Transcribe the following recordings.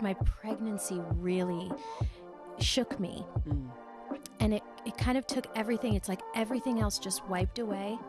my pregnancy really shook me. And it kind of took everything. It's like everything else just wiped away.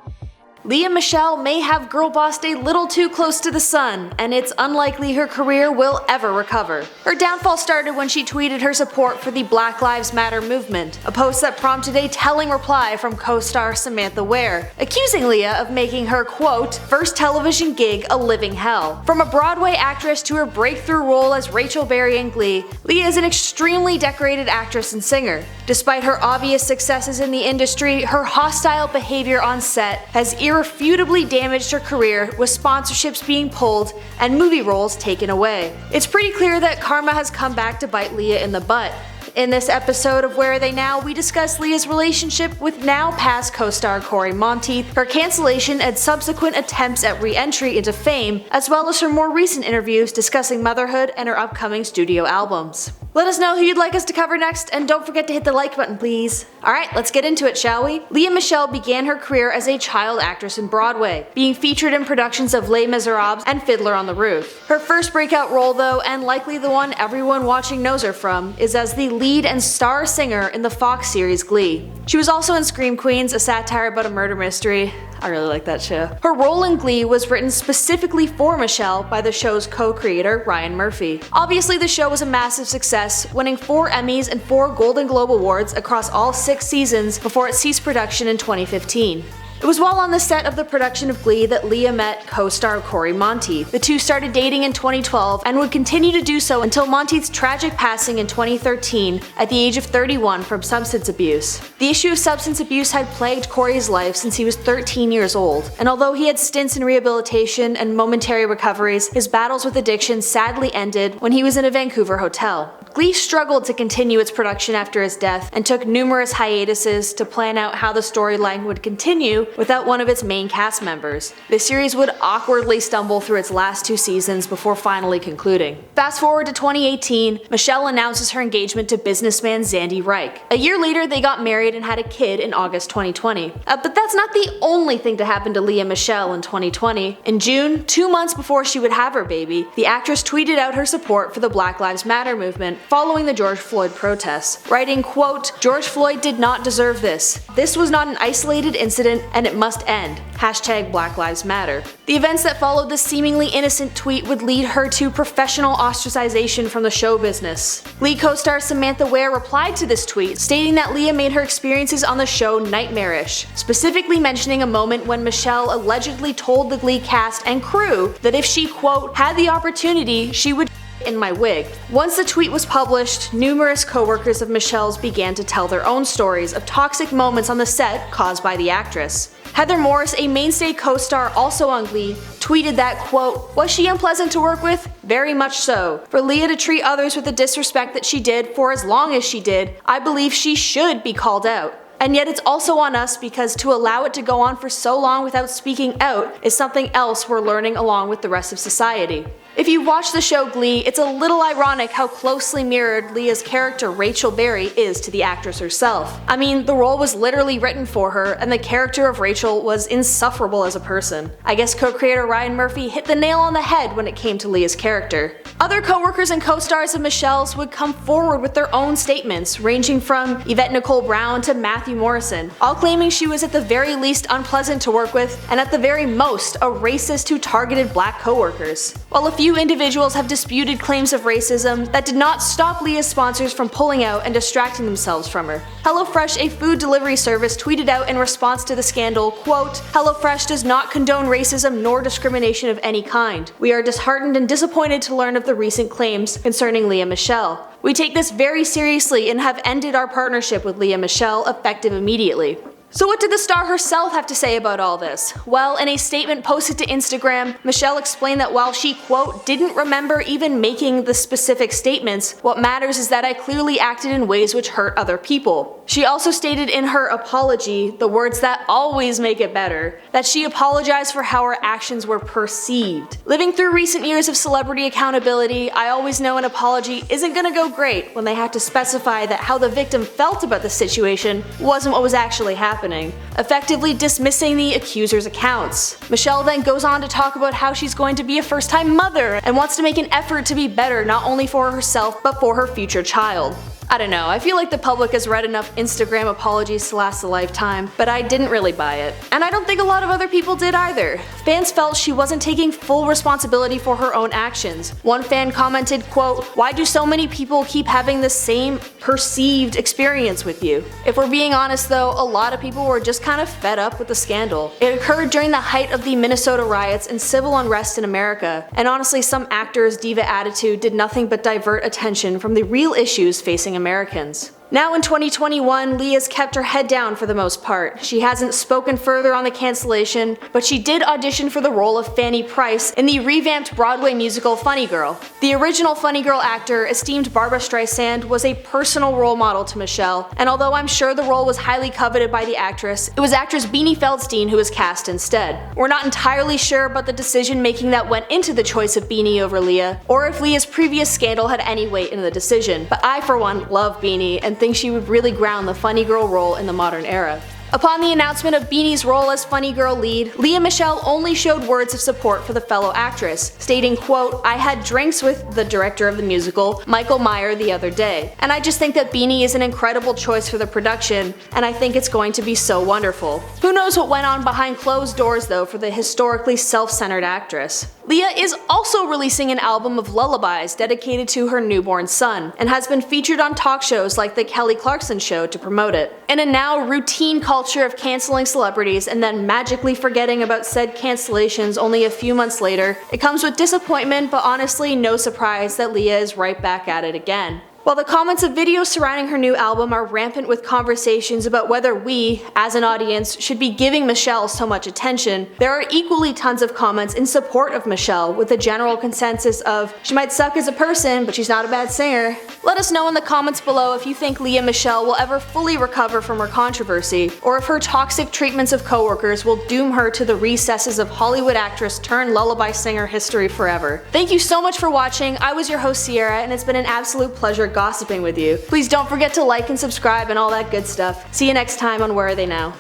Lea Michele may have girl bossed a little too close to the sun, and it's unlikely her career will ever recover. Her downfall started when she tweeted her support for the Black Lives Matter movement, a post that prompted a telling reply from co-star Samantha Ware, accusing Lea of making her, quote, first television gig a living hell. From a Broadway actress to her breakthrough role as Rachel Berry in Glee, Lea is an extremely decorated actress and singer. Despite her obvious successes in the industry, her hostile behavior on set has irrefutably damaged her career, with sponsorships being pulled and movie roles taken away. It's pretty clear that karma has come back to bite Lea in the butt. In this episode of Where Are They Now, we discuss Lea's relationship with now past co-star Cory Monteith, her cancellation and subsequent attempts at re-entry into fame, as well as her more recent interviews discussing motherhood and her upcoming studio albums. Let us know who you'd like us to cover next, and don't forget to hit the like button, please. Alright, let's get into it, shall we? Lea Michele began her career as a child actress in Broadway, being featured in productions of Les Miserables and Fiddler on the Roof. Her first breakout role, though, and likely the one everyone watching knows her from, is as the lead and star singer in the Fox series Glee. She was also in Scream Queens, a satire about a murder mystery. I really like that show. Her role in Glee was written specifically for Michele by the show's co-creator, Ryan Murphy. Obviously, the show was a massive success, winning 4 Emmys and 4 Golden Globe Awards across all 6 seasons before it ceased production in 2015. It was while on the set of the production of Glee that Lea met co-star Cory Monteith. The two started dating in 2012 and would continue to do so until Monteith's tragic passing in 2013 at the age of 31 from substance abuse. The issue of substance abuse had plagued Cory's life since he was 13 years old, and although he had stints in rehabilitation and momentary recoveries, his battles with addiction sadly ended when he was in a Vancouver hotel. Glee struggled to continue its production after his death and took numerous hiatuses to plan out how the storyline would continue without one of its main cast members. The series would awkwardly stumble through its last 2 seasons before finally concluding. Fast forward to 2018, Michele announces her engagement to businessman Zandy Reich. A year later, they got married and had a kid in August 2020. But that's not the only thing to happen to Lea Michele in 2020. In June, 2 months before she would have her baby, the actress tweeted out her support for the Black Lives Matter movement following the George Floyd protests, writing, quote, George Floyd did not deserve this. This was not an isolated incident and it must end. Hashtag Black Lives Matter. The events that followed this seemingly innocent tweet would lead her to professional ostracization from the show business. Glee co-star Samantha Ware replied to this tweet, stating that Lea made her experiences on the show nightmarish, specifically mentioning a moment when Michele allegedly told the Glee cast and crew that if she, quote, had the opportunity, she would in my wig. Once the tweet was published, numerous co-workers of Michelle's began to tell their own stories of toxic moments on the set caused by the actress. Heather Morris, a mainstay co-star also on Glee, tweeted that, quote, was she unpleasant to work with? Very much so. For Lea to treat others with the disrespect that she did for as long as she did, I believe she should be called out. And yet it's also on us because to allow it to go on for so long without speaking out is something else we're learning along with the rest of society. If you watch the show Glee, it's a little ironic how closely mirrored Lea's character Rachel Berry is to the actress herself. I mean, the role was literally written for her, and the character of Rachel was insufferable as a person. I guess co-creator Ryan Murphy hit the nail on the head when it came to Lea's character. Other co-workers and co-stars of Michele's would come forward with their own statements, ranging from Yvette Nicole Brown to Matthew Morrison, all claiming she was at the very least unpleasant to work with, and at the very most, a racist who targeted black co-workers. While a few individuals have disputed claims of racism, that did not stop Lea's sponsors from pulling out and distracting themselves from her. HelloFresh, a food delivery service, tweeted out in response to the scandal, quote, HelloFresh does not condone racism nor discrimination of any kind. We are disheartened and disappointed to learn of the recent claims concerning Lea Michele. We take this very seriously and have ended our partnership with Lea Michele effective immediately. So what did the star herself have to say about all this? Well, in a statement posted to Instagram, Michele explained that while she, quote, didn't remember even making the specific statements, what matters is that I clearly acted in ways which hurt other people. She also stated in her apology, the words that always make it better, that she apologized for how her actions were perceived. Living through recent years of celebrity accountability, I always know an apology isn't gonna go great when they have to specify that how the victim felt about the situation wasn't what was actually happening, effectively dismissing the accuser's accounts. Michele then goes on to talk about how she's going to be a first-time mother and wants to make an effort to be better not only for herself but for her future child. I don't know, I feel like the public has read enough Instagram apologies to last a lifetime, but I didn't really buy it. And I don't think a lot of other people did either. Fans felt she wasn't taking full responsibility for her own actions. One fan commented, quote, "Why do so many people keep having the same perceived experience with you?" If we're being honest though, a lot of people were just kind of fed up with the scandal. It occurred during the height of the Minnesota riots and civil unrest in America, and honestly some actors' diva attitude did nothing but divert attention from the real issues facing Americans. Now in 2021, Lea's kept her head down for the most part. She hasn't spoken further on the cancellation, but she did audition for the role of Fanny Price in the revamped Broadway musical Funny Girl. The original Funny Girl actor, esteemed Barbra Streisand, was a personal role model to Michele, and although I'm sure the role was highly coveted by the actress, it was actress Beanie Feldstein who was cast instead. We're not entirely sure about the decision making that went into the choice of Beanie over Lea, or if Lea's previous scandal had any weight in the decision, but I for one love Beanie and think she would really ground the funny girl role in the modern era. Upon the announcement of Beanie's role as Funny Girl lead, Lea Michele only showed words of support for the fellow actress, stating, quote, "I had drinks with the director of the musical, Michael Meyer, the other day, and I just think that Beanie is an incredible choice for the production, and I think it's going to be so wonderful." Who knows what went on behind closed doors though for the historically self-centered actress. Lea is also releasing an album of lullabies dedicated to her newborn son, and has been featured on talk shows like The Kelly Clarkson Show to promote it. In a now routine culture of canceling celebrities and then magically forgetting about said cancellations only a few months later, it comes with disappointment, but honestly no surprise that Lea is right back at it again. While the comments of videos surrounding her new album are rampant with conversations about whether we, as an audience, should be giving Michele so much attention, there are equally tons of comments in support of Michele, with a general consensus of, she might suck as a person, but she's not a bad singer. Let us know in the comments below if you think Lea Michele will ever fully recover from her controversy, or if her toxic treatments of coworkers will doom her to the recesses of Hollywood actress turned lullaby singer history forever. Thank you so much for watching. I was your host Sierra, and it's been an absolute pleasure gossiping with you. Please don't forget to like and subscribe and all that good stuff. See you next time on Where Are They Now?